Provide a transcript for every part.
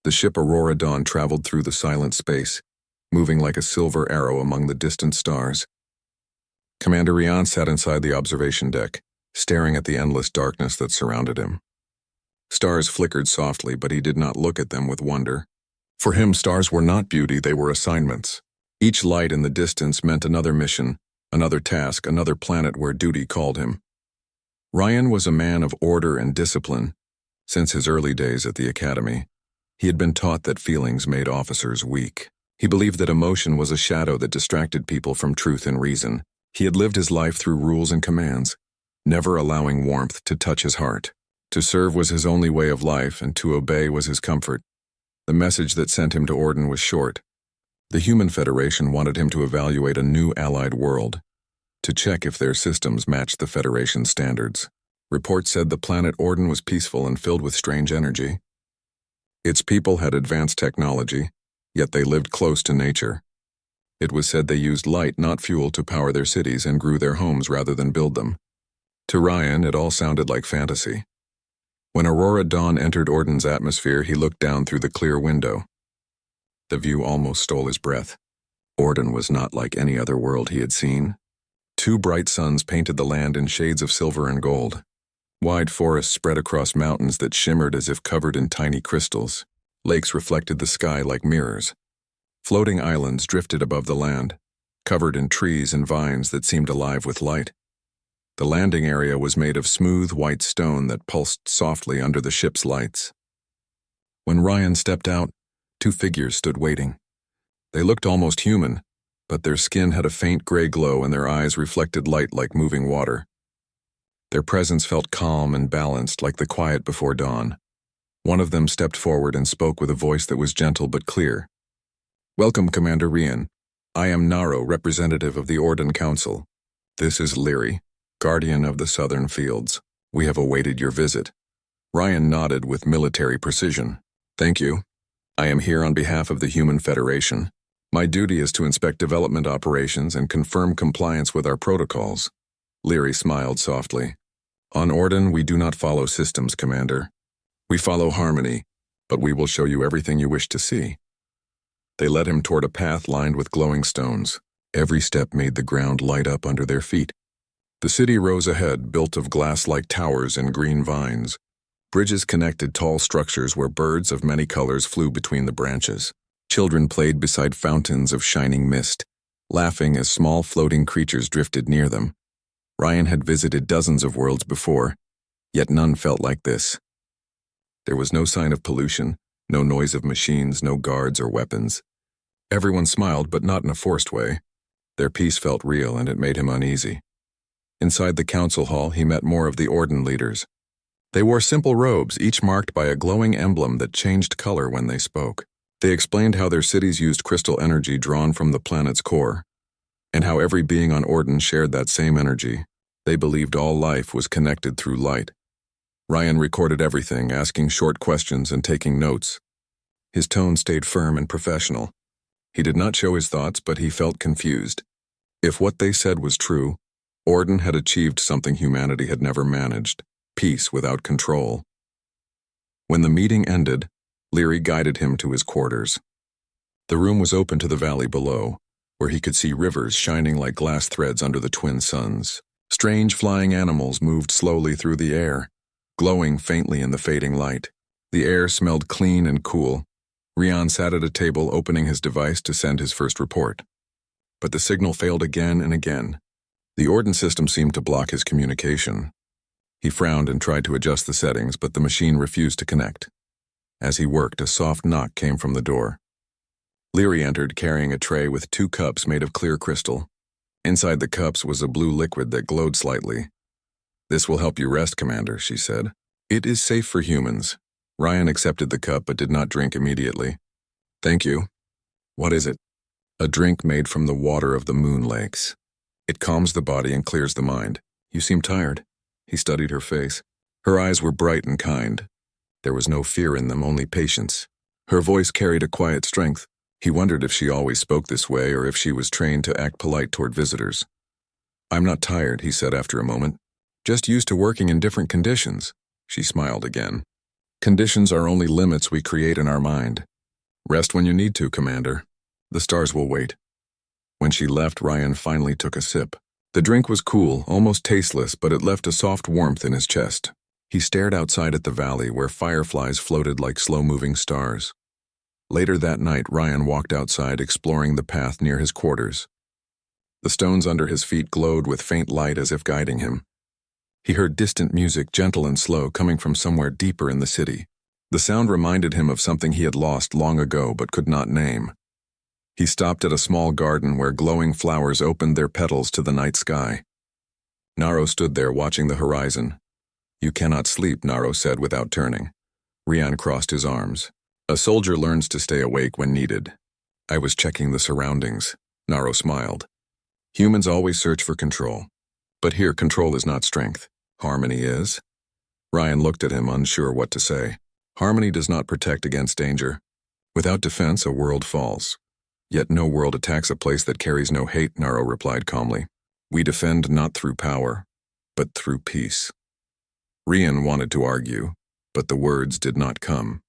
The ship Aurora Dawn traveled through the silent space, moving like a silver arrow among the distant stars. Commander Rian sat inside the observation deck, staring at the endless darkness that surrounded him. Stars flickered softly, but he did not look at them with wonder. For him, stars were not beauty, they were assignments. Each light in the distance meant another mission, another task, another planet where duty called him. Ryan was a man of order and discipline. Since his early days at the academy, he had been taught that feelings made officers weak. He believed that emotion was a shadow that distracted people from truth and reason. He had lived his life through rules and commands, never allowing warmth to touch his heart. To serve was his only way of life, and to obey was his comfort. The message that sent him to Orden was short. The Human Federation wanted him to evaluate a new allied world, to check if their systems matched the Federation's standards. Reports said the planet Orden was peaceful and filled with strange energy. Its people had advanced technology, yet they lived close to nature. It was said they used light, not fuel, to power their cities and grew their homes rather than build them. To Ryan, it all sounded like fantasy. When Aurora Dawn entered Orden's atmosphere, he looked down through the clear window. The view almost stole his breath. Orden was not like any other world he had seen. Two bright suns painted the land in shades of silver and gold. Wide forests spread across mountains that shimmered as if covered in tiny crystals. Lakes reflected the sky like mirrors. Floating islands drifted above the land, covered in trees and vines that seemed alive with light. The landing area was made of smooth white stone that pulsed softly under the ship's lights. When Ryan stepped out, two figures stood waiting. They looked almost human, but their skin had a faint gray glow and their eyes reflected light like moving water. Their presence felt calm and balanced, like the quiet before dawn. One of them stepped forward and spoke with a voice that was gentle but clear. "Welcome, Commander Rian. I am Naro, representative of the Orden Council. This is Leary, guardian of the southern fields. We have awaited your visit." Ryan nodded with military precision. "Thank you. I am here on behalf of the Human Federation. My duty is to inspect development operations and confirm compliance with our protocols." Leary smiled softly. "On Orden, we do not follow systems, Commander. We follow harmony, but we will show you everything you wish to see." They led him toward a path lined with glowing stones. Every step made the ground light up under their feet. The city rose ahead, built of glass-like towers and green vines. Bridges connected tall structures where birds of many colors flew between the branches. Children played beside fountains of shining mist, laughing as small floating creatures drifted near them. Ryan had visited dozens of worlds before, yet none felt like this. There was no sign of pollution, no noise of machines, no guards or weapons. Everyone smiled, but not in a forced way. Their peace felt real, and it made him uneasy. Inside the council hall, he met more of the Orden leaders. They wore simple robes, each marked by a glowing emblem that changed color when they spoke. They explained how their cities used crystal energy drawn from the planet's core, and how every being on Orden shared that same energy. They believed all life was connected through light. Ryan recorded everything, asking short questions and taking notes. His tone stayed firm and professional. He did not show his thoughts, but he felt confused. If what they said was true, Orden had achieved something humanity had never managed: peace without control. When the meeting ended, Leary guided him to his quarters. The room was open to the valley below, where he could see rivers shining like glass threads under the twin suns. Strange flying animals moved slowly through the air, glowing faintly in the fading light. The air smelled clean and cool. Rian sat at a table opening his device to send his first report. But the signal failed again and again. The Orden system seemed to block his communication. He frowned and tried to adjust the settings, but the machine refused to connect. As he worked, a soft knock came from the door. Leary entered, carrying a tray with 2 cups made of clear crystal. Inside the cups was a blue liquid that glowed slightly. "This will help you rest, Commander," she said. "It is safe for humans." Ryan accepted the cup but did not drink immediately. "Thank you." "What is it?" "A drink made from the water of the moon lakes. It calms the body and clears the mind." "You seem tired." He studied her face. Her eyes were bright and kind. There was no fear in them, only patience. Her voice carried a quiet strength. He wondered if she always spoke this way or if she was trained to act polite toward visitors. "I'm not tired," he said after a moment. "Just used to working in different conditions." She smiled again. Conditions are only limits we create in our mind. Rest when you need to, Commander. The stars will wait. When she left, Ryan finally took a sip. The drink was cool, almost tasteless, but it left a soft warmth in his chest. He stared outside at the valley where fireflies floated like slow-moving stars. Later that night, Ryan walked outside, exploring the path near his quarters. The stones under his feet glowed with faint light as if guiding him. He heard distant music, gentle and slow, coming from somewhere deeper in the city. The sound reminded him of something he had lost long ago but could not name. He stopped at a small garden where glowing flowers opened their petals to the night sky. Naro stood there watching the horizon. "You cannot sleep," Naro said without turning. Ryan crossed his arms. "A soldier learns to stay awake when needed." "I was checking the surroundings." Naro smiled. "Humans always search for control. But here control is not strength. Harmony is." Ryan looked at him, unsure what to say. "Harmony does not protect against danger. Without defense, a world falls. Yet no world attacks a place that carries no hate," Naro replied calmly. "We defend not through power, but through peace." Ryan wanted to argue, but the words did not come.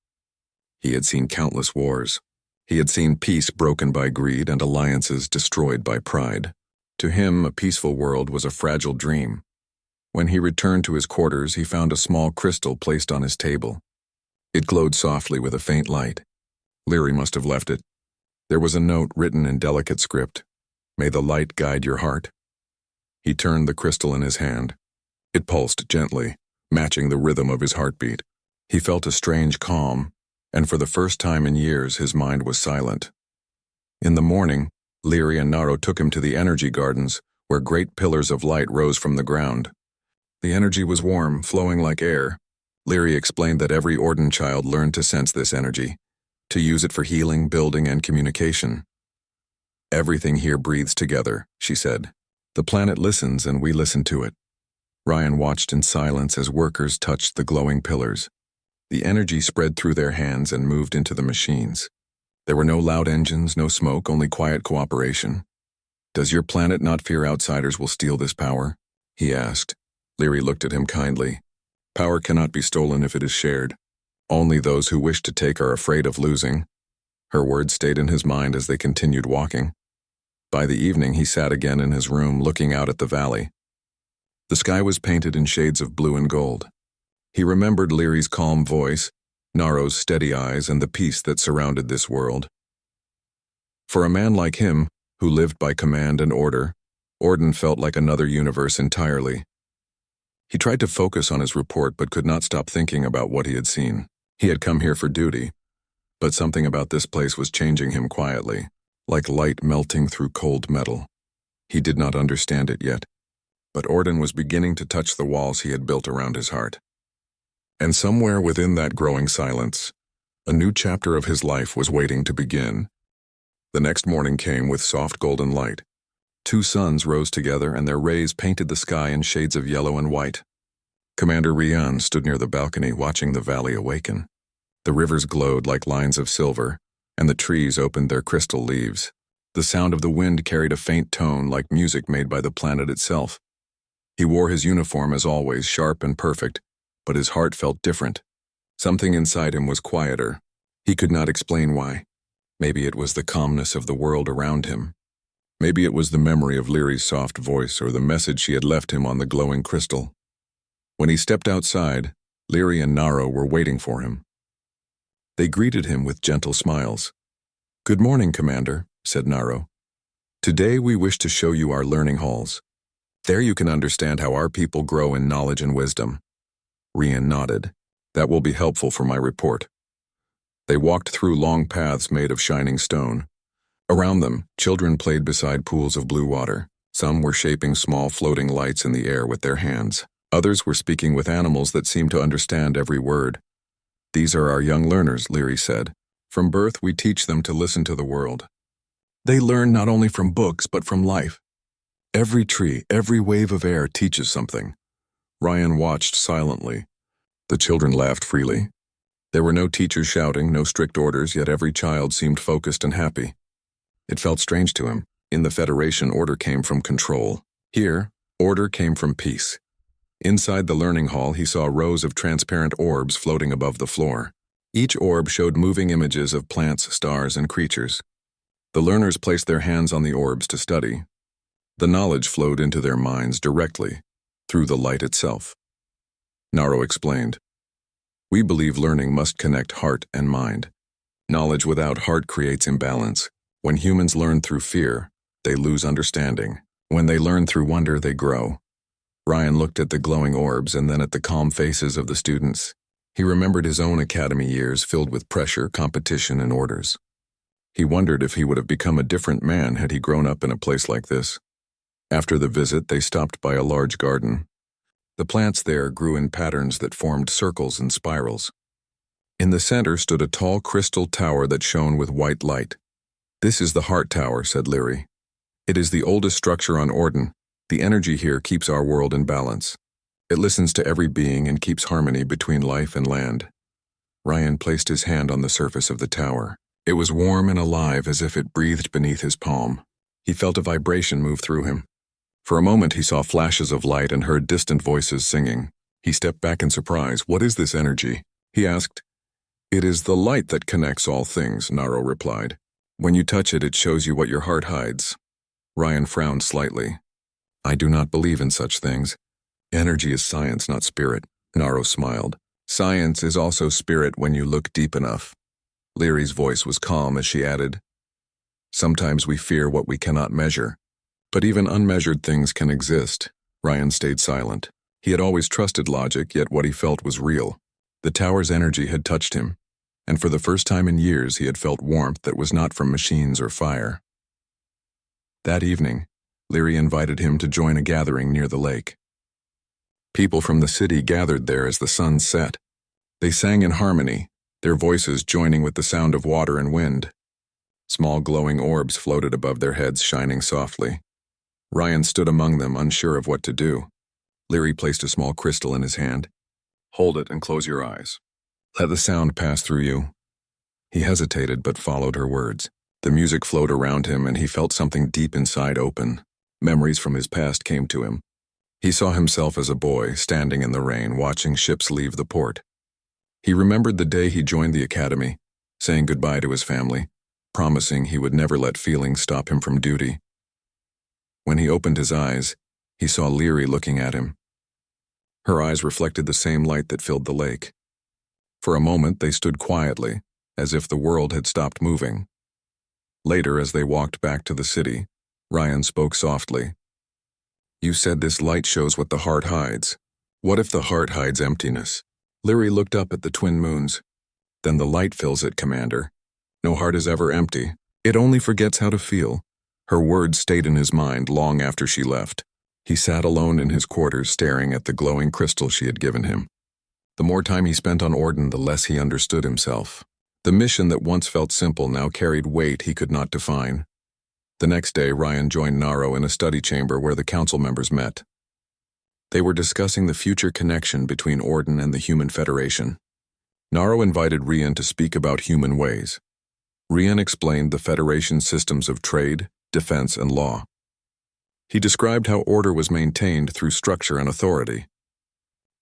He had seen countless wars. He had seen peace broken by greed and alliances destroyed by pride. To him, a peaceful world was a fragile dream. When he returned to his quarters, he found a small crystal placed on his table. It glowed softly with a faint light. Leary must have left it. There was a note written in delicate script. "May the light guide your heart." He turned the crystal in his hand. It pulsed gently, matching the rhythm of his heartbeat. He felt a strange calm, and for the first time in years his mind was silent. In the morning, Leary and Naro took him to the energy gardens, where great pillars of light rose from the ground. The energy was warm, flowing like air. Leary explained that every Orden child learned to sense this energy, to use it for healing, building, and communication. "Everything here breathes together," she said. "The planet listens and we listen to it." Ryan watched in silence as workers touched the glowing pillars. The energy spread through their hands and moved into the machines. There were no loud engines, no smoke, only quiet cooperation. "Does your planet not fear outsiders will steal this power?" he asked. Leary looked at him kindly. "Power cannot be stolen if it is shared. Only those who wish to take are afraid of losing." Her words stayed in his mind as they continued walking. By the evening, he sat again in his room, looking out at the valley. The sky was painted in shades of blue and gold. He remembered Leary's calm voice, Naro's steady eyes, and the peace that surrounded this world. For a man like him, who lived by command and order, Orden felt like another universe entirely. He tried to focus on his report but could not stop thinking about what he had seen. He had come here for duty, but something about this place was changing him quietly, like light melting through cold metal. He did not understand it yet, but Orden was beginning to touch the walls he had built around his heart. And somewhere within that growing silence, a new chapter of his life was waiting to begin. The next morning came with soft golden light. Two suns rose together and their rays painted the sky in shades of yellow and white. Commander Ryan stood near the balcony watching the valley awaken. The rivers glowed like lines of silver, and the trees opened their crystal leaves. The sound of the wind carried a faint tone like music made by the planet itself. He wore his uniform as always, sharp and perfect, but his heart felt different. Something inside him was quieter. He could not explain why. Maybe it was the calmness of the world around him. Maybe it was the memory of Leary's soft voice or the message she had left him on the glowing crystal. When he stepped outside, Leary and Naro were waiting for him. They greeted him with gentle smiles. "Good morning, Commander," said Naro. "Today we wish to show you our learning halls. There you can understand how our people grow in knowledge and wisdom." Ryan nodded. "That will be helpful for my report." They walked through long paths made of shining stone. Around them, children played beside pools of blue water. Some were shaping small floating lights in the air with their hands. Others were speaking with animals that seemed to understand every word. "These are our young learners," Leary said. "From birth, we teach them to listen to the world. They learn not only from books, but from life. Every tree, every wave of air teaches something." Ryan watched silently. The children laughed freely. There were no teachers shouting, no strict orders, yet every child seemed focused and happy. It felt strange to him. In the Federation, order came from control. Here, order came from peace. Inside the learning hall, he saw rows of transparent orbs floating above the floor. Each orb showed moving images of plants, stars, and creatures. The learners placed their hands on the orbs to study. The knowledge flowed into their minds directly, through the light itself. Naro explained, "We believe learning must connect heart and mind. Knowledge without heart creates imbalance. When humans learn through fear, they lose understanding. When they learn through wonder, they grow." Ryan looked at the glowing orbs and then at the calm faces of the students. He remembered his own academy years filled with pressure, competition, and orders. He wondered if he would have become a different man had he grown up in a place like this. After the visit, they stopped by a large garden. The plants there grew in patterns that formed circles and spirals. In the center stood a tall crystal tower that shone with white light. "This is the Heart Tower," said Leary. "It is the oldest structure on Orden. The energy here keeps our world in balance. It listens to every being and keeps harmony between life and land." Ryan placed his hand on the surface of the tower. It was warm and alive as if it breathed beneath his palm. He felt a vibration move through him. For a moment he saw flashes of light and heard distant voices singing. He stepped back in surprise. "What is this energy?" he asked. "It is the light that connects all things," Naro replied. "When you touch it, it shows you what your heart hides." Ryan frowned slightly. "I do not believe in such things. Energy is science, not spirit." Naro smiled. "Science is also spirit when you look deep enough." Leary's voice was calm as she added, "Sometimes we fear what we cannot measure. But even unmeasured things can exist." Ryan stayed silent. He had always trusted logic, yet what he felt was real. The tower's energy had touched him, and for the first time in years he had felt warmth that was not from machines or fire. That evening, Leary invited him to join a gathering near the lake. People from the city gathered there as the sun set. They sang in harmony, their voices joining with the sound of water and wind. Small glowing orbs floated above their heads, shining softly. Ryan stood among them, unsure of what to do. Leary placed a small crystal in his hand. "Hold it and close your eyes. Let the sound pass through you." He hesitated but followed her words. The music flowed around him and he felt something deep inside open. Memories from his past came to him. He saw himself as a boy, standing in the rain, watching ships leave the port. He remembered the day he joined the academy, saying goodbye to his family, promising he would never let feelings stop him from duty. When he opened his eyes, he saw Leary looking at him. Her eyes reflected the same light that filled the lake. For a moment they stood quietly, as if the world had stopped moving. Later, as they walked back to the city, Ryan spoke softly. "You said this light shows what the heart hides. What if the heart hides emptiness?" Leary looked up at the twin moons. "Then the light fills it, Commander. No heart is ever empty. It only forgets how to feel." Her words stayed in his mind long after she left. He sat alone in his quarters staring at the glowing crystal she had given him. The more time he spent on Orden, the less he understood himself. The mission that once felt simple now carried weight he could not define. The next day, Ryan joined Naro in a study chamber where the council members met. They were discussing the future connection between Orden and the Human Federation. Naro invited Ryan to speak about human ways. Ryan explained the Federation's systems of trade, defense, and law. He described how order was maintained through structure and authority.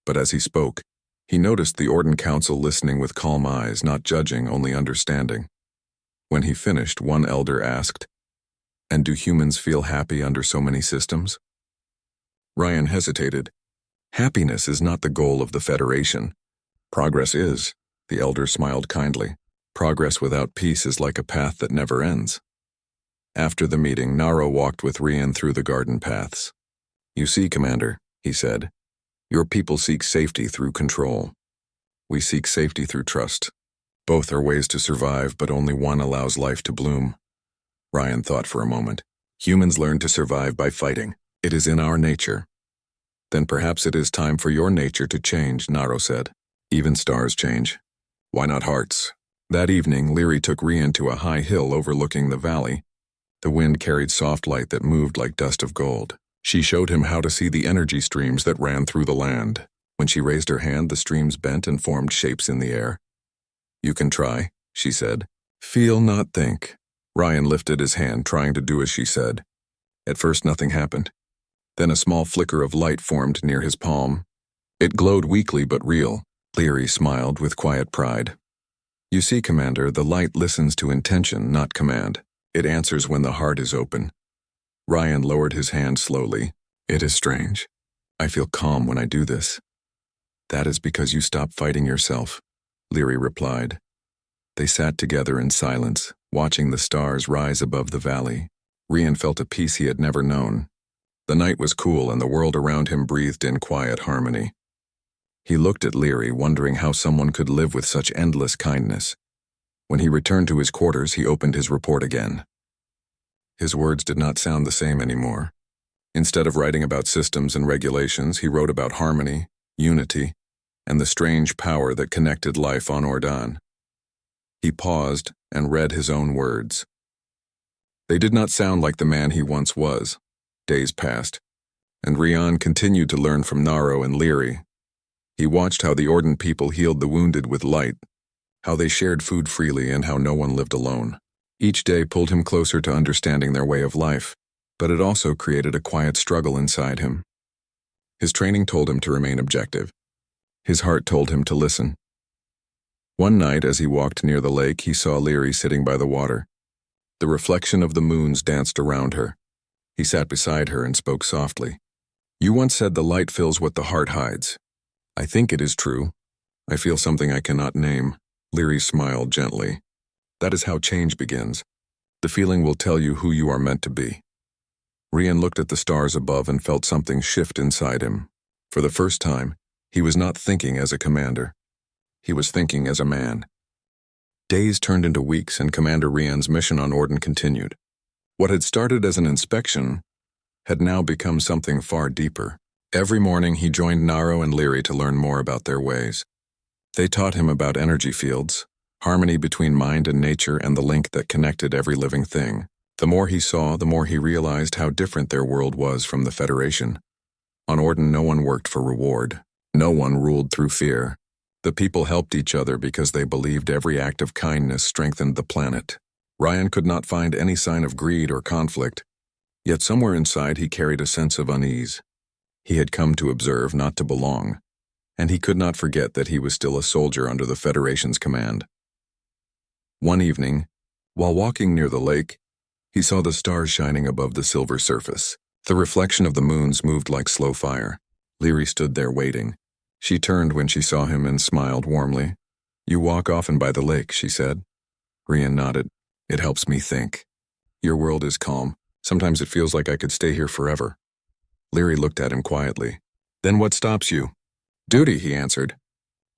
But as he spoke, he noticed the Orden Council listening with calm eyes, not judging, only understanding. When he finished, one elder asked, "And do humans feel happy under so many systems?" Ryan hesitated. "Happiness is not the goal of the Federation. Progress is," the elder smiled kindly. "Progress without peace is like a path that never ends." After the meeting, Naro walked with Ryan through the garden paths. "You see, Commander," he said, "your people seek safety through control. We seek safety through trust. Both are ways to survive, but only one allows life to bloom." Ryan thought for a moment. "Humans learn to survive by fighting. It is in our nature." "Then perhaps it is time for your nature to change," Naro said. "Even stars change. Why not hearts?" That evening, Leary took Ryan to a high hill overlooking the valley. The wind carried soft light that moved like dust of gold. She showed him how to see the energy streams that ran through the land. When she raised her hand, the streams bent and formed shapes in the air. "You can try," she said. "Feel, not think." Ryan lifted his hand, trying to do as she said. At first, nothing happened. Then a small flicker of light formed near his palm, It glowed weakly but real. Leary smiled with quiet pride. You see, Commander, the light listens to intention, not command. It answers when the heart is open. Ryan lowered his hand slowly. It is strange. I feel calm when I do this. That is because you stop fighting yourself, Leary replied. They sat together in silence, watching the stars rise above the valley. Ryan felt a peace he had never known. The night was cool and the world around him breathed in quiet harmony. He looked at Leary, wondering how someone could live with such endless kindness. When he returned to his quarters, he opened his report again. His words did not sound the same anymore. Instead of writing about systems and regulations, he wrote about harmony, unity, and the strange power that connected life on Ordan. He paused and read his own words. They did not sound like the man he once was. Days passed, and Ryan continued to learn from Naro and Leary. He watched how the Ordan people healed the wounded with light, how they shared food freely, and how no one lived alone. Each day pulled him closer to understanding their way of life, but it also created a quiet struggle inside him. His training told him to remain objective. His heart told him to listen. One night, as he walked near the lake, he saw Leary sitting by the water. The reflection of the moons danced around her. He sat beside her and spoke softly. You once said the light fills what the heart hides. I think it is true. I feel something I cannot name. Leary smiled gently. That is how change begins. The feeling will tell you who you are meant to be. Ryan looked at the stars above and felt something shift inside him. For the first time, he was not thinking as a commander. He was thinking as a man. Days turned into weeks and Commander Ryan's mission on Ordan continued. What had started as an inspection had now become something far deeper. Every morning he joined Naro and Leary to learn more about their ways. They taught him about energy fields, harmony between mind and nature, and the link that connected every living thing. The more he saw, the more he realized how different their world was from the Federation. On Ordan, no one worked for reward. No one ruled through fear. The people helped each other because they believed every act of kindness strengthened the planet. Ryan could not find any sign of greed or conflict, yet somewhere inside he carried a sense of unease. He had come to observe, not to belong, and he could not forget that he was still a soldier under the Federation's command. One evening, while walking near the lake, he saw the stars shining above the silver surface. The reflection of the moons moved like slow fire. Leary stood there waiting. She turned when she saw him and smiled warmly. You walk often by the lake, she said. Ryan nodded. It helps me think. Your world is calm. Sometimes it feels like I could stay here forever. Leary looked at him quietly. Then what stops you? Duty, he answered.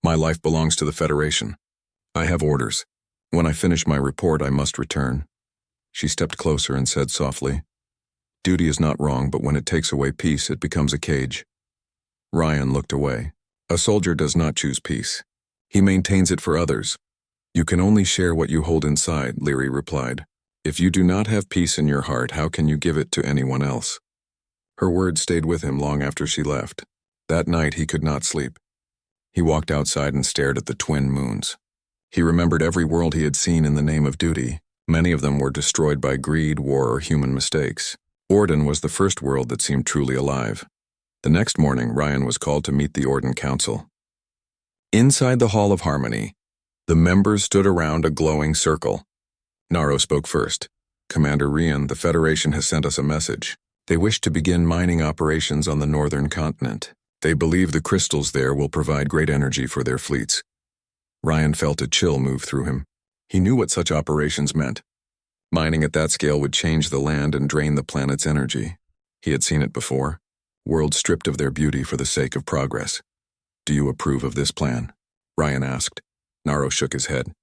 My life belongs to the Federation. I have orders. When I finish my report, I must return. She stepped closer and said softly, Duty is not wrong, but when it takes away peace, it becomes a cage. Ryan looked away. A soldier does not choose peace. He maintains it for others. You can only share what you hold inside, Leary replied. If you do not have peace in your heart, how can you give it to anyone else? Her words stayed with him long after she left. That night he could not sleep. He walked outside and stared at the twin moons. He remembered every world he had seen in the name of duty. Many of them were destroyed by greed, war, or human mistakes. Ordan was the first world that seemed truly alive. The next morning, Ryan was called to meet the Ordan Council. Inside the Hall of Harmony, the members stood around a glowing circle. Naro spoke first. Commander Ryan, the Federation has sent us a message. They wish to begin mining operations on the northern continent. They believe the crystals there will provide great energy for their fleets. Ryan felt a chill move through him. He knew what such operations meant. Mining at that scale would change the land and drain the planet's energy. He had seen it before. Worlds stripped of their beauty for the sake of progress. Do you approve of this plan? Ryan asked. Naro shook his head.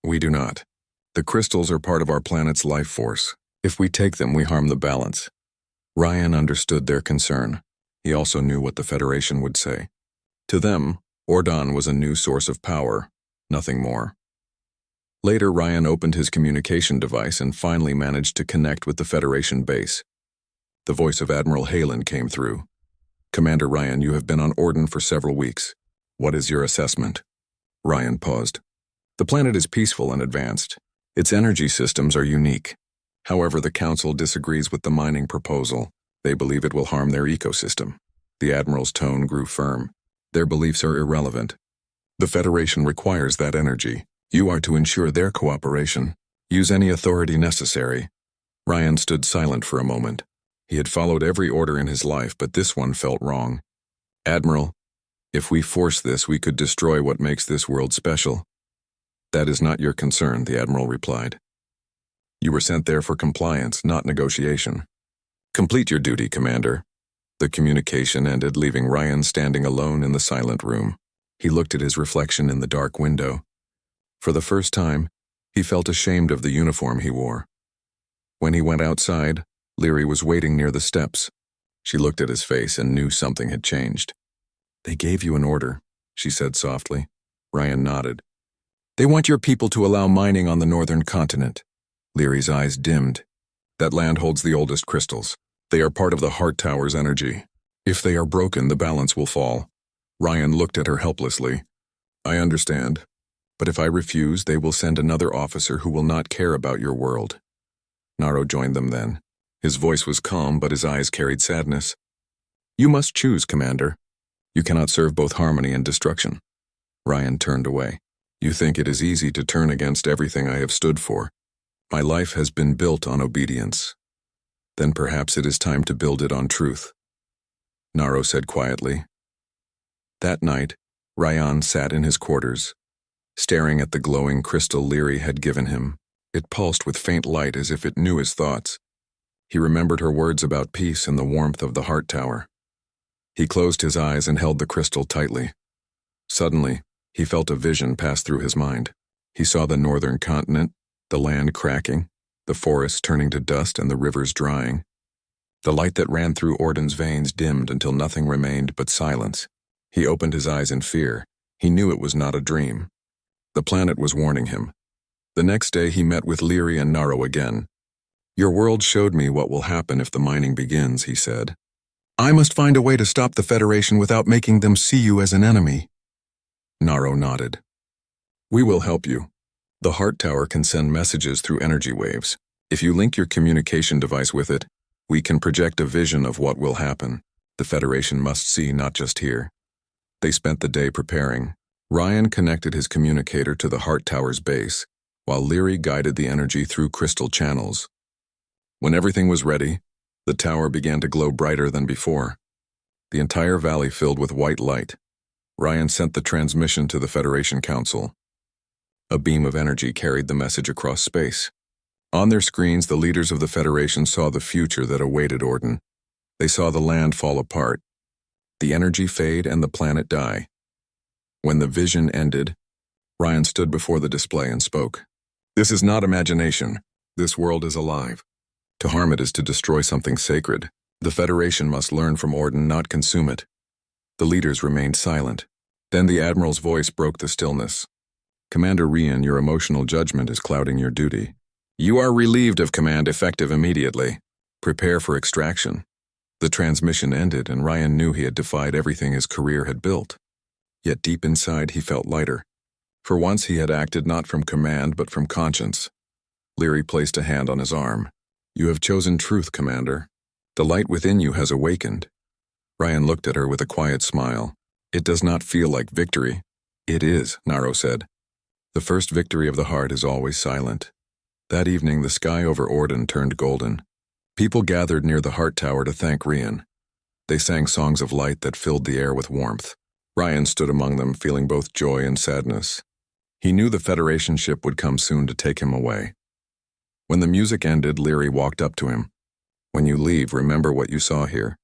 We do not. The crystals are part of our planet's life force. If we take them, we harm the balance. Ryan understood their concern. He also knew what the Federation would say. To them, Ordan was a new source of power, nothing more. Later, Ryan opened his communication device and finally managed to connect with the Federation base. The voice of Admiral Halen came through. Commander Ryan, you have been on Ordan for several weeks. What is your assessment? Ryan paused. The planet is peaceful and advanced. Its energy systems are unique. However, the Council disagrees with the mining proposal. They believe it will harm their ecosystem. The Admiral's tone grew firm. Their beliefs are irrelevant. The Federation requires that energy. You are to ensure their cooperation. Use any authority necessary. Ryan stood silent for a moment. He had followed every order in his life, but this one felt wrong. Admiral, if we force this, we could destroy what makes this world special. That is not your concern, the Admiral replied. You were sent there for compliance, not negotiation. Complete your duty, Commander. The communication ended, leaving Ryan standing alone in the silent room. He looked at his reflection in the dark window. For the first time, he felt ashamed of the uniform he wore. When he went outside, Leary was waiting near the steps. She looked at his face and knew something had changed. They gave you an order, she said softly. Ryan nodded. They want your people to allow mining on the northern continent. Leary's eyes dimmed. That land holds the oldest crystals. They are part of the Heart Tower's energy. If they are broken, the balance will fall. Ryan looked at her helplessly. I understand. But if I refuse, they will send another officer who will not care about your world. Naro joined them then. His voice was calm, but his eyes carried sadness. You must choose, Commander. You cannot serve both harmony and destruction. Ryan turned away. You think it is easy to turn against everything I have stood for. My life has been built on obedience. Then perhaps it is time to build it on truth. Naro said quietly. That night, Ryan sat in his quarters, staring at the glowing crystal Leary had given him. It pulsed with faint light as if it knew his thoughts. He remembered her words about peace and the warmth of the Heart Tower. He closed his eyes and held the crystal tightly. Suddenly, he felt a vision pass through his mind. He saw the northern continent, the land cracking, the forests turning to dust and the rivers drying. The light that ran through Orden's veins dimmed until nothing remained but silence. He opened his eyes in fear. He knew it was not a dream. The planet was warning him. The next day he met with Leary and Naro again. Your world showed me what will happen if the mining begins, he said. I must find a way to stop the Federation without making them see you as an enemy. Naro nodded. We will help you. The Heart Tower can send messages through energy waves. If you link your communication device with it, we can project a vision of what will happen. The Federation must see, not just hear. They spent the day preparing. Ryan connected his communicator to the Heart Tower's base, while Leary guided the energy through crystal channels. When everything was ready, the tower began to glow brighter than before. The entire valley filled with white light. Ryan sent the transmission to the Federation Council. A beam of energy carried the message across space. On their screens, the leaders of the Federation saw the future that awaited Orden. They saw the land fall apart, the energy fade, and the planet die. When the vision ended, Ryan stood before the display and spoke. This is not imagination. This world is alive. To harm it is to destroy something sacred. The Federation must learn from Orden, not consume it. The leaders remained silent. Then the Admiral's voice broke the stillness. Commander Rian, your emotional judgment is clouding your duty. You are relieved of command, effective immediately. Prepare for extraction. The transmission ended, and Ryan knew he had defied everything his career had built. Yet deep inside he felt lighter. For once he had acted not from command but from conscience. Leary placed a hand on his arm. You have chosen truth, Commander. The light within you has awakened. Ryan looked at her with a quiet smile. It does not feel like victory. It is, Naro said. The first victory of the heart is always silent. That evening the sky over Orden turned golden. People gathered near the Heart Tower to thank Rian. They sang songs of light that filled the air with warmth. Ryan stood among them, feeling both joy and sadness. He knew the Federation ship would come soon to take him away. When the music ended, Leary walked up to him. When you leave, remember what you saw here.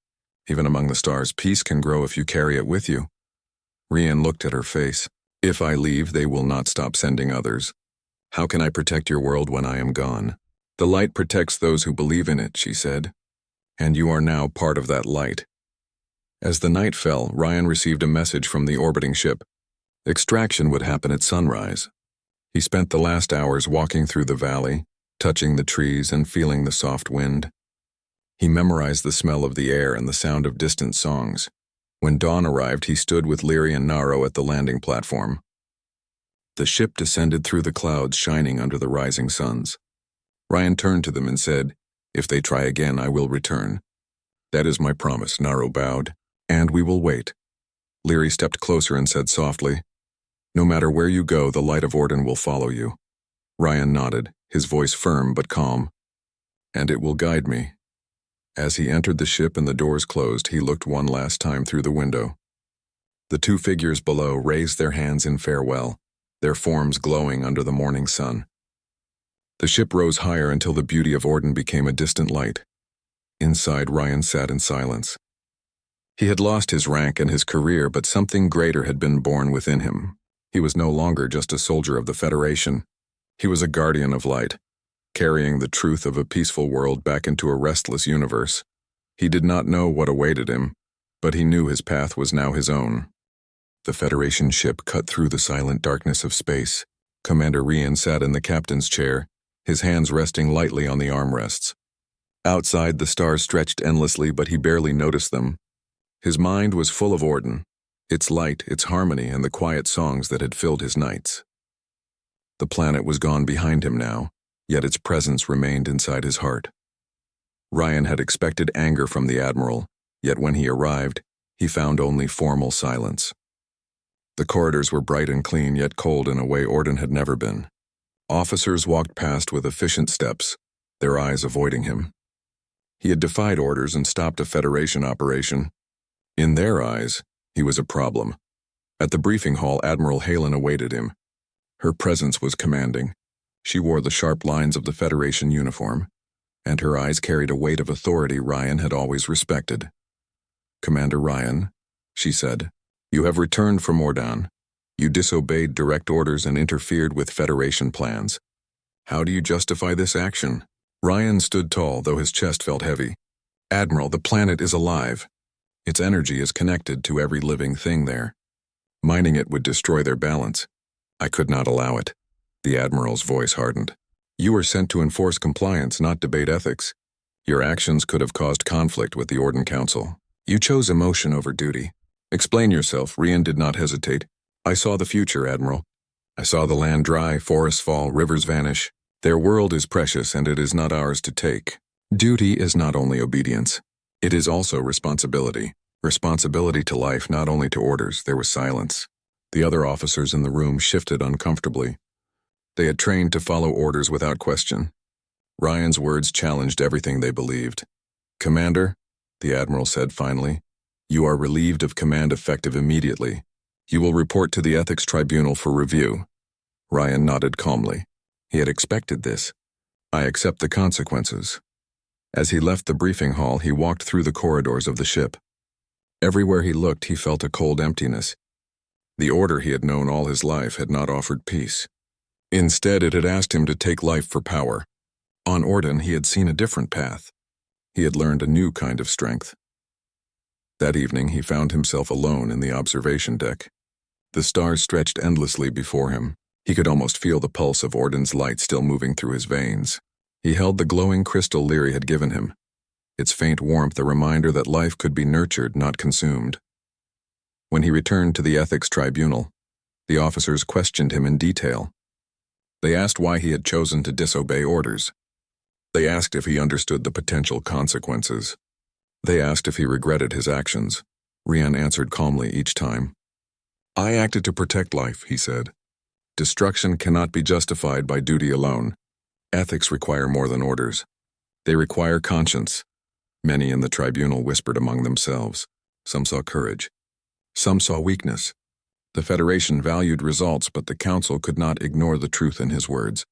Even among the stars, peace can grow if you carry it with you. Rian looked at her face. If I leave, they will not stop sending others. How can I protect your world when I am gone? The light protects those who believe in it, she said. And you are now part of that light. As the night fell, Ryan received a message from the orbiting ship. Extraction would happen at sunrise. He spent the last hours walking through the valley, touching the trees and feeling the soft wind. He memorized the smell of the air and the sound of distant songs. When dawn arrived, he stood with Leary and Naro at the landing platform. The ship descended through the clouds, shining under the rising suns. Ryan turned to them and said, If they try again, I will return. That is my promise, Naro bowed. And we will wait. Leary stepped closer and said softly, "No matter where you go, the light of Orden will follow you." Ryan nodded, his voice firm but calm. "And it will guide me." As he entered the ship and the doors closed, he looked one last time through the window. The two figures below raised their hands in farewell, their forms glowing under the morning sun. The ship rose higher until the beauty of Orden became a distant light. Inside, Ryan sat in silence. He had lost his rank and his career, but something greater had been born within him. He was no longer just a soldier of the Federation. He was a guardian of light, carrying the truth of a peaceful world back into a restless universe. He did not know what awaited him, but he knew his path was now his own. The Federation ship cut through the silent darkness of space. Commander Rian sat in the captain's chair, his hands resting lightly on the armrests. Outside, the stars stretched endlessly, but he barely noticed them. His mind was full of Orden, its light, its harmony, and the quiet songs that had filled his nights. The planet was gone behind him now, yet its presence remained inside his heart. Ryan had expected anger from the Admiral, yet when he arrived, he found only formal silence. The corridors were bright and clean, yet cold in a way Orden had never been. Officers walked past with efficient steps, their eyes avoiding him. He had defied orders and stopped a Federation operation. In their eyes, he was a problem. At the briefing hall, Admiral Halen awaited him. Her presence was commanding. She wore the sharp lines of the Federation uniform, and her eyes carried a weight of authority Ryan had always respected. "Commander Ryan," she said, "you have returned from Ordan. You disobeyed direct orders and interfered with Federation plans. How do you justify this action?" Ryan stood tall, though his chest felt heavy. "Admiral, the planet is alive. Its energy is connected to every living thing there. Mining it would destroy their balance. I could not allow it." The Admiral's voice hardened. "You were sent to enforce compliance, not debate ethics. Your actions could have caused conflict with the Orden Council. You chose emotion over duty. Explain yourself." Rian did not hesitate. "I saw the future, Admiral. I saw the land dry, forests fall, rivers vanish. Their world is precious, and it is not ours to take. Duty is not only obedience. It is also responsibility. Responsibility to life, not only to orders." There was silence. The other officers in the room shifted uncomfortably. They had trained to follow orders without question. Ryan's words challenged everything they believed. "Commander," the Admiral said finally, "you are relieved of command effective immediately. You will report to the Ethics Tribunal for review." Ryan nodded calmly. He had expected this. "I accept the consequences." As he left the briefing hall, he walked through the corridors of the ship. Everywhere he looked, he felt a cold emptiness. The order he had known all his life had not offered peace. Instead, it had asked him to take life for power. On Orden, he had seen a different path. He had learned a new kind of strength. That evening, he found himself alone in the observation deck. The stars stretched endlessly before him. He could almost feel the pulse of Orden's light still moving through his veins. He held the glowing crystal Leary had given him, its faint warmth a reminder that life could be nurtured, not consumed. When he returned to the Ethics Tribunal, the officers questioned him in detail. They asked why he had chosen to disobey orders. They asked if he understood the potential consequences. They asked if he regretted his actions. Rian answered calmly each time. "I acted to protect life," he said. "Destruction cannot be justified by duty alone. Ethics require more than orders. They require conscience." Many in the tribunal whispered among themselves. Some saw courage. Some saw weakness. The Federation valued results, but the Council could not ignore the truth in his words.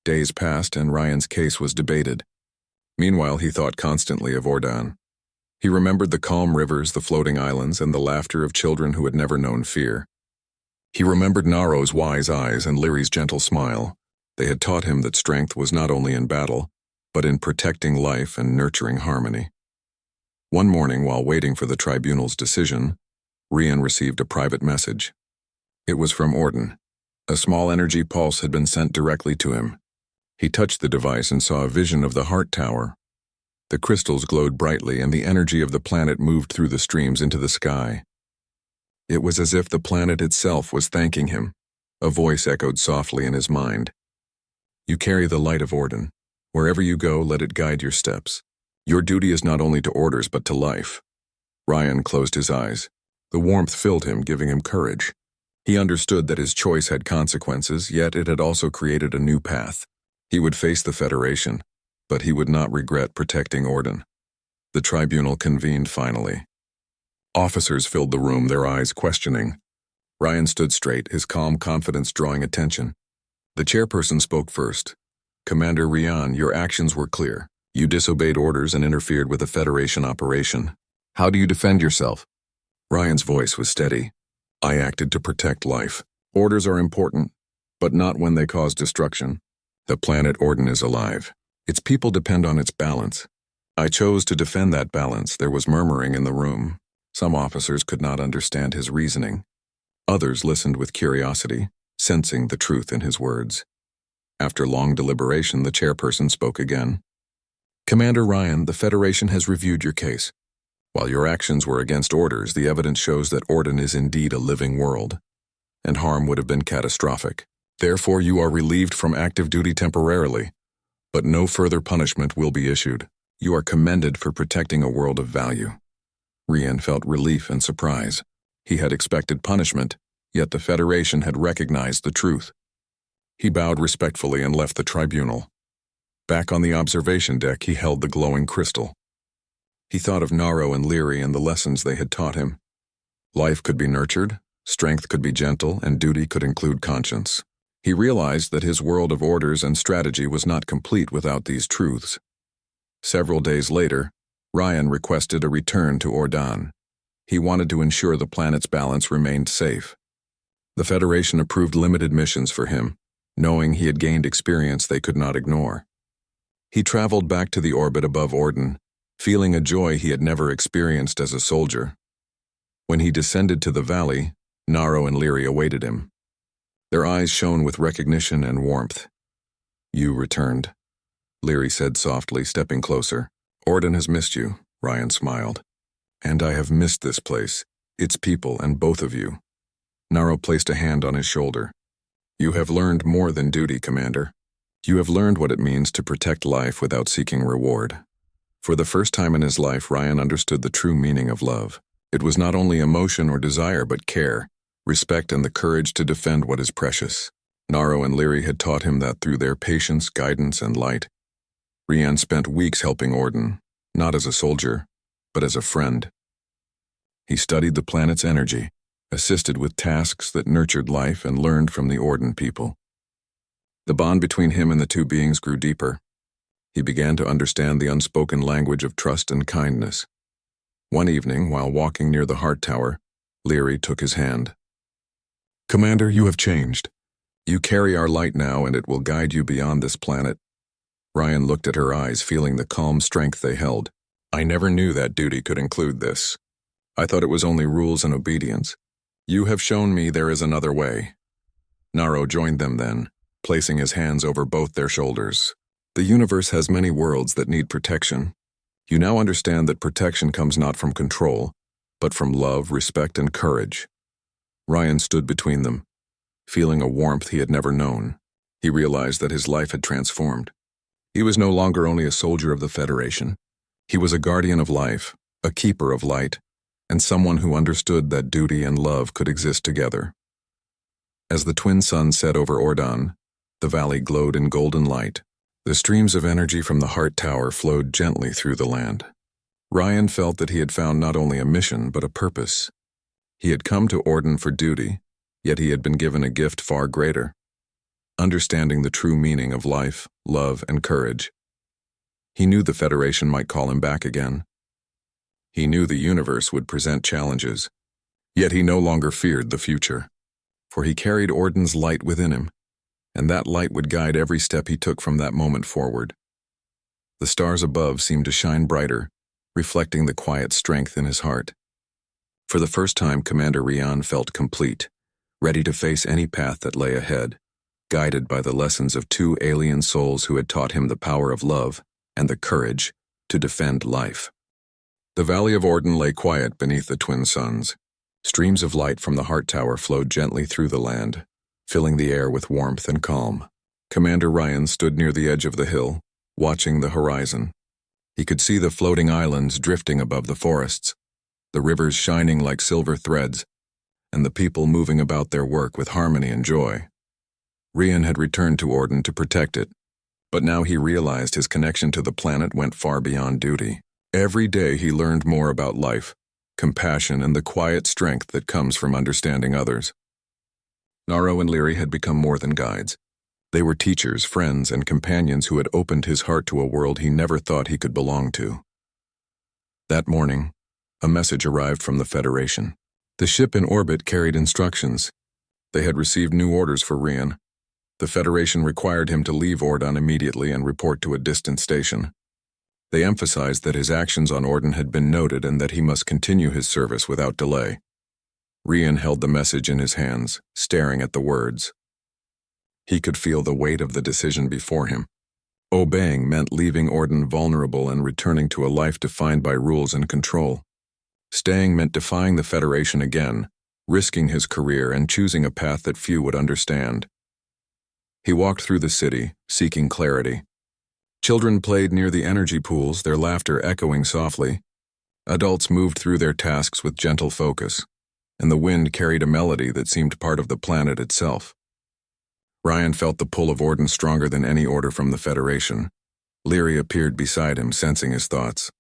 Days passed, and Ryan's case was debated. Meanwhile, he thought constantly of Ordan. He remembered the calm rivers, the floating islands, and the laughter of children who had never known fear. He remembered Naro's wise eyes and Leary's gentle smile. They had taught him that strength was not only in battle, but in protecting life and nurturing harmony. One morning, while waiting for the tribunal's decision, Rian received a private message. It was from Orden. A small energy pulse had been sent directly to him. He touched the device and saw a vision of the Heart Tower. The crystals glowed brightly, and the energy of the planet moved through the streams into the sky. It was as if the planet itself was thanking him. A voice echoed softly in his mind. "You carry the light of Orden. Wherever you go, let it guide your steps. Your duty is not only to orders, but to life." Ryan closed his eyes. The warmth filled him, giving him courage. He understood that his choice had consequences, yet it had also created a new path. He would face the Federation, but he would not regret protecting Orden. The tribunal convened finally. Officers filled the room, their eyes questioning. Ryan stood straight, his calm confidence drawing attention. The chairperson spoke first. "Commander Rian, your actions were clear. You disobeyed orders and interfered with a Federation operation. How do you defend yourself?" Ryan's voice was steady. "I acted to protect life. Orders are important, but not when they cause destruction. The planet Orden is alive. Its people depend on its balance. I chose to defend that balance." There was murmuring in the room. Some officers could not understand his reasoning. Others listened with curiosity, sensing the truth in his words. After long deliberation, the chairperson spoke again. "Commander Ryan, the Federation has reviewed your case. While your actions were against orders, the evidence shows that Orden is indeed a living world, and harm would have been catastrophic. Therefore, you are relieved from active duty temporarily, but no further punishment will be issued. You are commended for protecting a world of value." Rian felt relief and surprise. He had expected punishment, yet the Federation had recognized the truth. He bowed respectfully and left the tribunal. Back on the observation deck, he held the glowing crystal. He thought of Naro and Leary and the lessons they had taught him. Life could be nurtured, strength could be gentle, and duty could include conscience. He realized that his world of orders and strategy was not complete without these truths. Several days later, Ryan requested a return to Ordan. He wanted to ensure the planet's balance remained safe. The Federation approved limited missions for him, knowing he had gained experience they could not ignore. He traveled back to the orbit above Orden, feeling a joy he had never experienced as a soldier. When he descended to the valley, Naro and Leary awaited him. Their eyes shone with recognition and warmth. "You returned," Leary said softly, stepping closer. "Orden has missed you," Ryan smiled. "And I have missed this place, its people, and both of you." Naro placed a hand on his shoulder. "You have learned more than duty, Commander. You have learned what it means to protect life without seeking reward." For the first time in his life, Ryan understood the true meaning of love. It was not only emotion or desire, but care, respect, and the courage to defend what is precious. Naro and Leary had taught him that through their patience, guidance, and light. Rian spent weeks helping Orden, not as a soldier, but as a friend. He studied the planet's energy, assisted with tasks that nurtured life, and learned from the Orden people. The bond between him and the two beings grew deeper. He began to understand the unspoken language of trust and kindness. One evening, while walking near the Heart Tower, Leary took his hand. "Commander, you have changed. You carry our light now, and it will guide you beyond this planet." Ryan looked at her eyes, feeling the calm strength they held. "I never knew that duty could include this. I thought it was only rules and obedience. You have shown me there is another way." Naro joined them then, placing his hands over both their shoulders. "The universe has many worlds that need protection. You now understand that protection comes not from control, but from love, respect, and courage." Ryan stood between them, feeling a warmth he had never known. He realized that his life had transformed. He was no longer only a soldier of the Federation. He was a guardian of life, a keeper of light, and someone who understood that duty and love could exist together. As the twin suns set over Ordan, the valley glowed in golden light. The streams of energy from the Heart Tower flowed gently through the land. Ryan felt that he had found not only a mission, but a purpose. He had come to Orden for duty, yet he had been given a gift far greater: understanding the true meaning of life, love, and courage. He knew the Federation might call him back again. He knew the universe would present challenges, yet he no longer feared the future, for he carried Orden's light within him, and that light would guide every step he took from that moment forward. The stars above seemed to shine brighter, reflecting the quiet strength in his heart. For the first time, Commander Rian felt complete, ready to face any path that lay ahead, guided by the lessons of two alien souls who had taught him the power of love and the courage to defend life. The Valley of Orden lay quiet beneath the twin suns. Streams of light from the Heart Tower flowed gently through the land, filling the air with warmth and calm. Commander Ryan stood near the edge of the hill, watching the horizon. He could see the floating islands drifting above the forests. the rivers shining like silver threads, and the people moving about their work with harmony and joy. Rian had returned to Orden to protect it, but now he realized his connection to the planet went far beyond duty. Every day he learned more about life, compassion, and the quiet strength that comes from understanding others. Naro and Leary had become more than guides. They were teachers, friends, and companions who had opened his heart to a world he never thought he could belong to. That morning, a message arrived from the Federation. The ship in orbit carried instructions. They had received new orders for Rian. The Federation required him to leave Ordon immediately and report to a distant station. They emphasized that his actions on Orden had been noted and that he must continue his service without delay. Rian held the message in his hands, staring at the words. He could feel the weight of the decision before him. Obeying meant leaving Orden vulnerable and returning to a life defined by rules and control. Staying meant defying the Federation again, risking his career and choosing a path that few would understand. He walked through the city, seeking clarity. Children played near the energy pools, their laughter echoing softly. Adults moved through their tasks with gentle focus, and the wind carried a melody that seemed part of the planet itself. Rian felt the pull of Orden stronger than any order from the Federation. Leary appeared beside him, sensing his thoughts.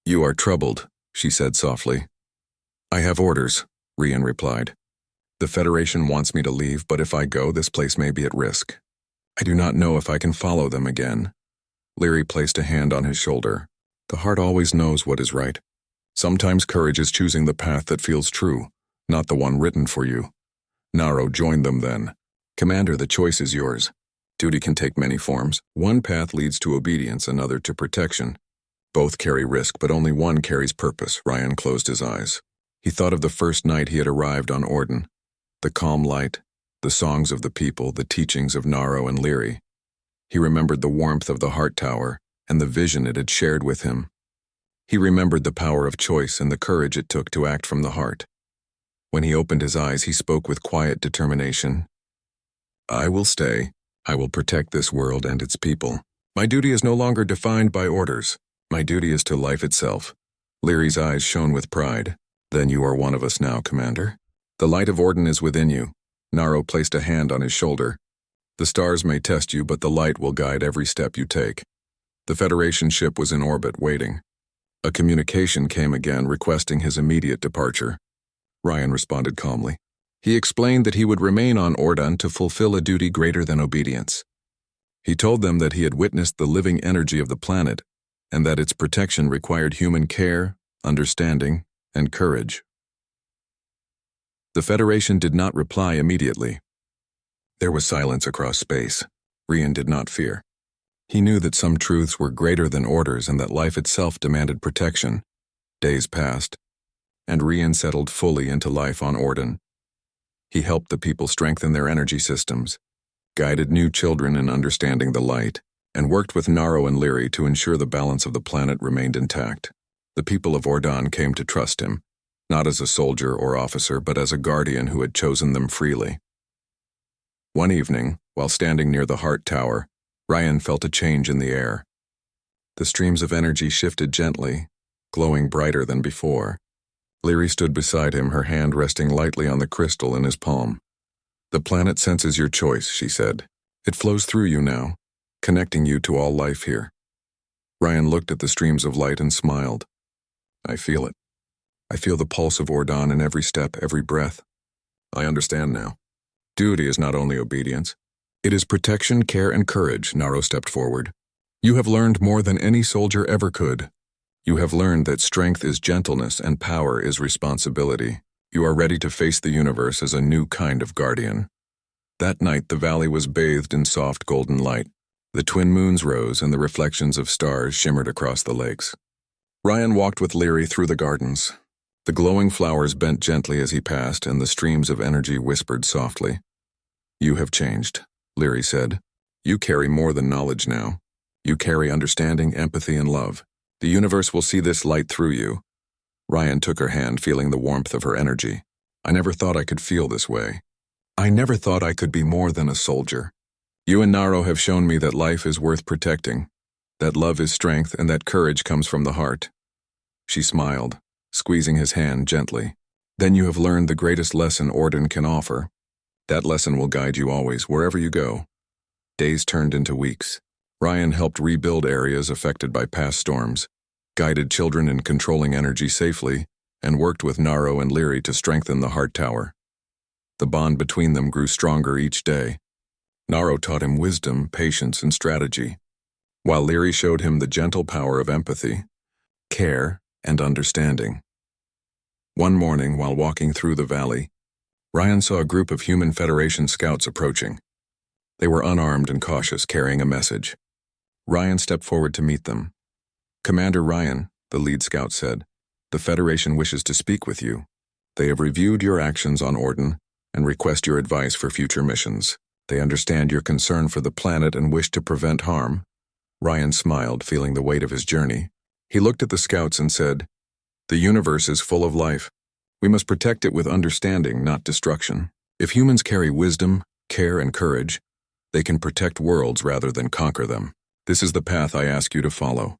"You are troubled," she said softly. "I have orders," Rian replied. "The Federation wants me to leave, but if I go, this place may be at risk. I do not know if I can follow them again." Leary placed a hand on his shoulder. "The heart always knows what is right. Sometimes courage is choosing the path that feels true, not the one written for you." Naro joined them then. "Commander, the choice is yours. Duty can take many forms. One path leads to obedience, another to protection. Both carry risk, but only one carries purpose." Rian closed his eyes. He thought of the first night he had arrived on Orden. The calm light, the songs of the people, the teachings of Naro and Leary. He remembered the warmth of the Heart Tower and the vision it had shared with him. He remembered the power of choice and the courage it took to act from the heart. When he opened his eyes, he spoke with quiet determination. "I will stay. I will protect this world and its people. My duty is no longer defined by orders. My duty is to life itself." Leary's eyes shone with pride. "Then you are one of us now, Commander. The light of Orden is within you." Naro placed a hand on his shoulder. "The stars may test you, but the light will guide every step you take." The Federation ship was in orbit, waiting. A communication came again, requesting his immediate departure. Rian responded calmly. He explained that he would remain on Ordon to fulfill a duty greater than obedience. He told them that he had witnessed the living energy of the planet, and that its protection required human care, understanding, and courage. The Federation did not reply immediately. There was silence across space. Rian did not fear. He knew that some truths were greater than orders and that life itself demanded protection. Days passed, and Rian settled fully into life on Orden. He helped the people strengthen their energy systems, guided new children in understanding the light, and worked with Naro and Leary to ensure the balance of the planet remained intact. The people of Ordon came to trust him, not as a soldier or officer, but as a guardian who had chosen them freely. One evening, while standing near the Heart Tower, Rian felt a change in the air. The streams of energy shifted gently, glowing brighter than before. Leary stood beside him, her hand resting lightly on the crystal in his palm. "The planet senses your choice," she said. "It flows through you now, connecting you to all life here." Rian looked at the streams of light and smiled. "I feel it. I feel the pulse of Ordon in every step, every breath. I understand now. Duty is not only obedience. It is protection, care, and courage." Naro stepped forward. "You have learned more than any soldier ever could. You have learned that strength is gentleness and power is responsibility. You are ready to face the universe as a new kind of guardian." That night, the valley was bathed in soft golden light. The twin moons rose and the reflections of stars shimmered across the lakes. Rian walked with Leary through the gardens. The glowing flowers bent gently as he passed, and the streams of energy whispered softly. "You have changed," Leary said. "You carry more than knowledge now. You carry understanding, empathy, and love. The universe will see this light through you." Rian took her hand, feeling the warmth of her energy. "I never thought I could feel this way. I never thought I could be more than a soldier. You and Naro have shown me that life is worth protecting, that love is strength, and that courage comes from the heart." She smiled, squeezing his hand gently. Then you have learned the greatest lesson Orden can offer. That lesson will guide you always, wherever you go. Days turned into weeks. Ryan helped rebuild areas affected by past storms, guided children in controlling energy safely, and worked with Naro and Leary to strengthen the Heart Tower. The bond between them grew stronger each day. Naro taught him wisdom, patience, and strategy, while Leary showed him the gentle power of empathy, care, and understanding. One morning, while walking through the valley, Ryan saw a group of Human Federation scouts approaching. They were unarmed and cautious, carrying a message. Ryan stepped forward to meet them. "Commander Ryan," the lead scout said, "the Federation wishes to speak with you. They have reviewed your actions on Orden and request your advice for future missions. They understand your concern for the planet and wish to prevent harm." Ryan smiled, feeling the weight of his journey. He looked at the scouts and said, "The universe is full of life. We must protect it with understanding, not destruction. If humans carry wisdom, care, and courage, they can protect worlds rather than conquer them. This is the path I ask you to follow."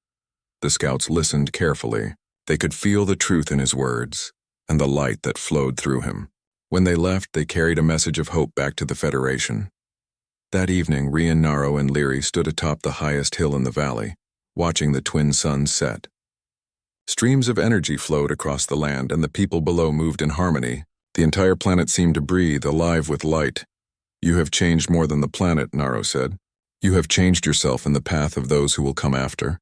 The scouts listened carefully. They could feel the truth in his words and the light that flowed through him. When they left, they carried a message of hope back to the Federation. That evening, Ryan, Naro, and Leary stood atop the highest hill in the valley, watching the twin suns set. Streams of energy flowed across the land, and the people below moved in harmony. The entire planet seemed to breathe, alive with light. "You have changed more than the planet," Naro said. "You have changed yourself in the path of those who will come after.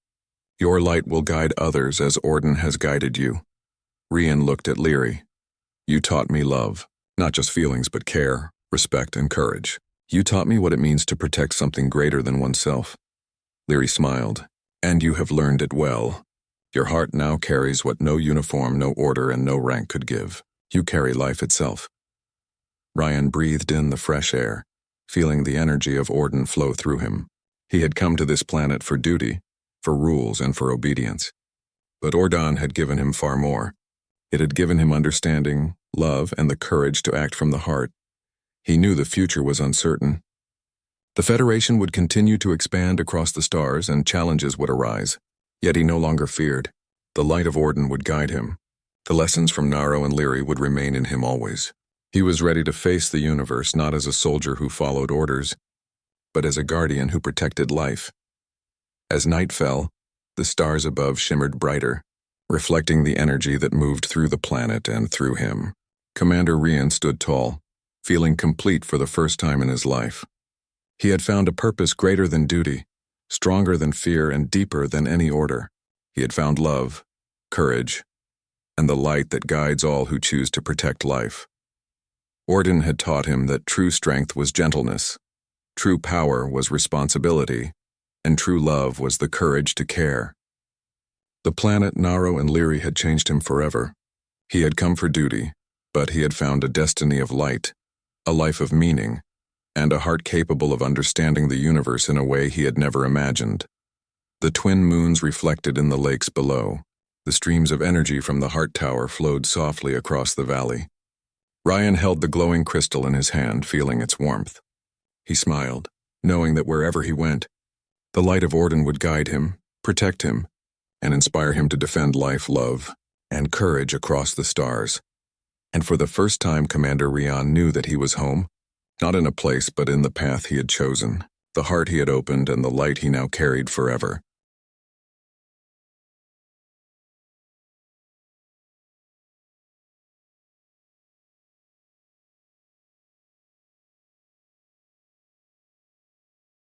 Your light will guide others as Orden has guided you." Ryan looked at Leary. "You taught me love, not just feelings but care, respect, and courage. You taught me what it means to protect something greater than oneself." Leary smiled. "And you have learned it well. Your heart now carries what no uniform, no order, and no rank could give. You carry life itself." Ryan breathed in the fresh air, feeling the energy of Orden flow through him. He had come to this planet for duty, for rules, and for obedience. But Orden had given him far more. It had given him understanding, love, and the courage to act from the heart. He knew the future was uncertain. The Federation would continue to expand across the stars, and challenges would arise. Yet he no longer feared. The light of Orden would guide him. The lessons from Naro and Leary would remain in him always. He was ready to face the universe not as a soldier who followed orders, but as a guardian who protected life. As night fell, the stars above shimmered brighter, reflecting the energy that moved through the planet and through him. Commander Ryan stood tall, feeling complete for the first time in his life. He had found a purpose greater than duty, stronger than fear, and deeper than any order. He had found love, courage, and the light that guides all who choose to protect life. Orden had taught him that true strength was gentleness, true power was responsibility, and true love was the courage to care. The planet, Naro, and Leary had changed him forever. He had come for duty, but he had found a destiny of light, a life of meaning, and a heart capable of understanding the universe in a way he had never imagined. The twin moons reflected in the lakes below. The streams of energy from the Heart Tower flowed softly across the valley. Ryan held the glowing crystal in his hand, feeling its warmth. He smiled, knowing that wherever he went, the light of Orden would guide him, protect him, and inspire him to defend life, love, and courage across the stars. And for the first time, Commander Ryan knew that he was home, not in a place but in the path he had chosen, the heart he had opened, and the light he now carried forever.